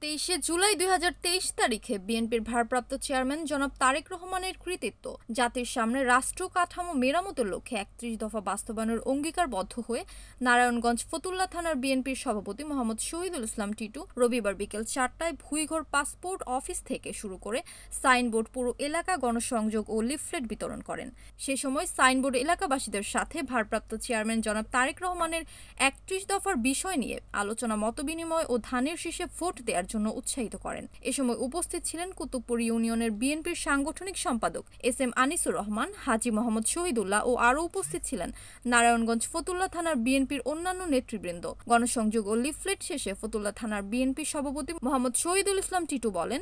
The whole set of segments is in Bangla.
23শে জুলাই 2023 তারিখে বিএনপির ভারপ্রাপ্ত চেয়ারম্যান জনাব তারেক রহমানের কৃতিত্ব জাতির সামনে রাষ্ট্র কাঠামো মেরামতের লক্ষ্যে ৩১ দফা বাস্তবায়নের অঙ্গীকারবদ্ধ হয়ে নারায়ণগঞ্জ ফতুল্লা থানার বিএনপির সভাপতি মোহাম্মদ শহীদুল ইসলাম টিটু রবিবার বিকেল ৪টায় ভুইঘর পাসপোর্ট অফিস থেকে শুরু করে সাইনবোর্ড পুরো এলাকা গণসংযোগ ও লিফলেট বিতরণ করেন। সে সময় সাইনবোর্ড এলাকাবাসীদের সাথে ভারপ্রাপ্ত চেয়ারম্যান জনাব তারেক রহমানের ৩১ দফার বিষয় নিয়ে আলোচনা মতবিনিময় ও ধানের শীষে ভোট দেওয়ার জন্য উৎসাহিত করেন। এ সময় উপস্থিত ছিলেন কুতুবপুর ইউনিয়নের বিএনপির সাংগঠনিক সম্পাদক এস.এম. আনিসুর রহমান, হাজী মোহাম্মদ শহীদুল্লাহ ও আরও উপস্থিত ছিলেন নারায়ণগঞ্জ ফতুল্লা থানার বিএনপির অন্যান্য নেতৃবৃন্দ। গণসংযোগ ও লিফলেট শেষে ফতুল্লা থানার বিএনপি সভাপতি মোহাম্মদ শহীদুল ইসলাম টিটু বলেন,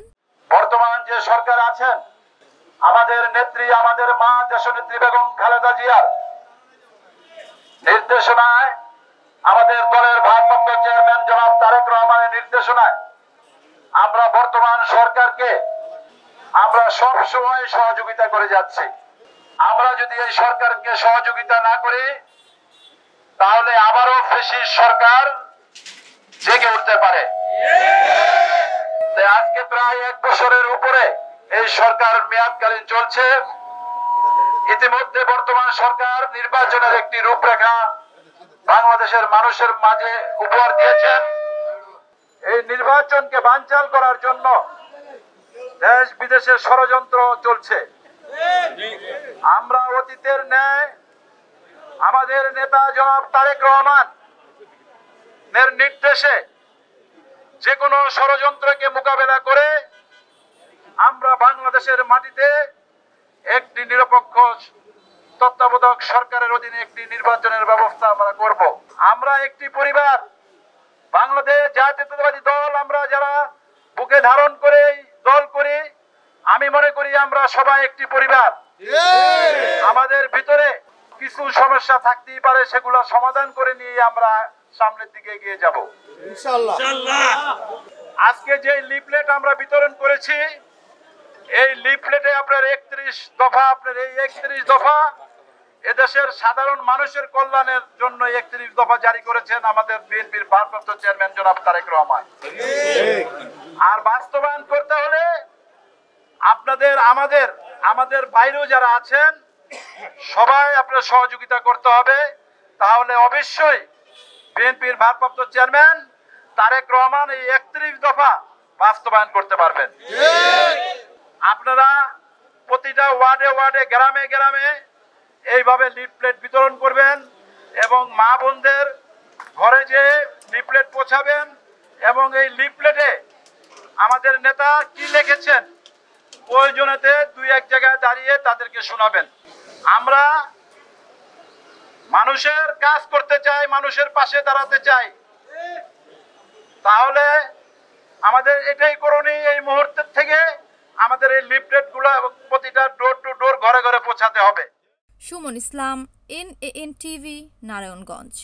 বর্তমান যে সরকার আছেন আমাদের নেত্রী, আমাদের মা দেশনেত্রী বেগম খালেদা জিয়ার নির্দেশনায়, আমাদের দলের ভারপ্রাপ্ত চেয়ারম্যান জনাব তারেক রহমানের নির্দেশনায় আমরা বর্তমান সরকারকে আমরা সব সময় সহযোগিতা করে যাচ্ছি। আমরা যদি এই সরকারকে সহযোগিতা না করি তাহলে আবারও ফ্যাসিস্ট সরকার জেগে উঠতে পারে। আজকে প্রায় ১ বছরের উপরে এই সরকার মেয়াদকালীন চলছে। ইতিমধ্যে বর্তমান সরকার নির্বাচনের একটি রূপরেখা বাংলাদেশের মানুষের মাঝে উপহার দিয়েছেন। এই নির্বাচনকে বানচাল করার জন্য দেশ বিদেশে ষড়যন্ত্র চলছে। আমরা অতীতের ন্যায় আমাদের নেতা জনাব তারেক রহমানের নির্দেশে যে কোনো ষড়যন্ত্রকে মোকাবেলা করে আমরা বাংলাদেশের মাটিতে একটি নিরপেক্ষ তত্ত্বাবধায়ক সরকারের অধীনে একটি নির্বাচনের ব্যবস্থা আমরা করব। আমরা একটি পরিবার, বাংলাদেশ জাতীয়তাবাদী দল, আমরা যারা বুকে ধারণ করে দল করি, আমি মনে করি আমরা সবাই একটি পরিবার। আমাদের ভিতরে কিছু সমস্যা থাকতেই পারে, সেগুলো সমাধান করে নিয়ে আমরা সামনের দিকে এগিয়ে যাব ইনশাআল্লাহ। আজকে যে লিফলেট আমরা বিতরণ করেছি, এই লিফলেটে আপনার ৩১ দফা, আপনার এই ৩১ দফা এদেশের সাধারণ মানুষের কল্যাণের জন্য ৩১ দফা জারি করেছেন আমাদের বিএনপির ভারপ্রাপ্ত চেয়ারম্যান জনাব তারেক রহমান। আর বাস্তবায়ন করতে হলে আপনাদের আমাদের বাইরেও যারা আছেন সবাই আপনার সহযোগিতা করতে হবে। তাহলে অবশ্যই বিএনপির ভারপ্রাপ্ত চেয়ারম্যান তারেক রহমান এই ৩১ দফা বাস্তবায়ন করতে পারবেন। আপনারা প্রতিটা ওয়ার্ডে ওয়ার্ডে, গ্রামে গ্রামে এইভাবে লিফলেট বিতরণ করবেন এবং মা বোনদের ঘরে যে লিফলেট পৌঁছাবেন এবং এই লিফলেটে আমাদের নেতা কি লিখেছেন প্রয়োজনেতে ২-১ জায়গায় দাঁড়িয়ে তাদেরকে শোনাবেন। আমরা মানুষের কাজ করতে চাই, মানুষের পাশে দাঁড়াতে চাই। তাহলে আমাদের এটাই করণীয়, এই মুহূর্তের থেকে আমাদের এই লিফলেটগুলো প্রতিটা ডোর টু ডোর, ঘরে ঘরে পৌঁছাতে হবে। সুমন ইসলাম, NAN TV, নারায়ণগঞ্জ।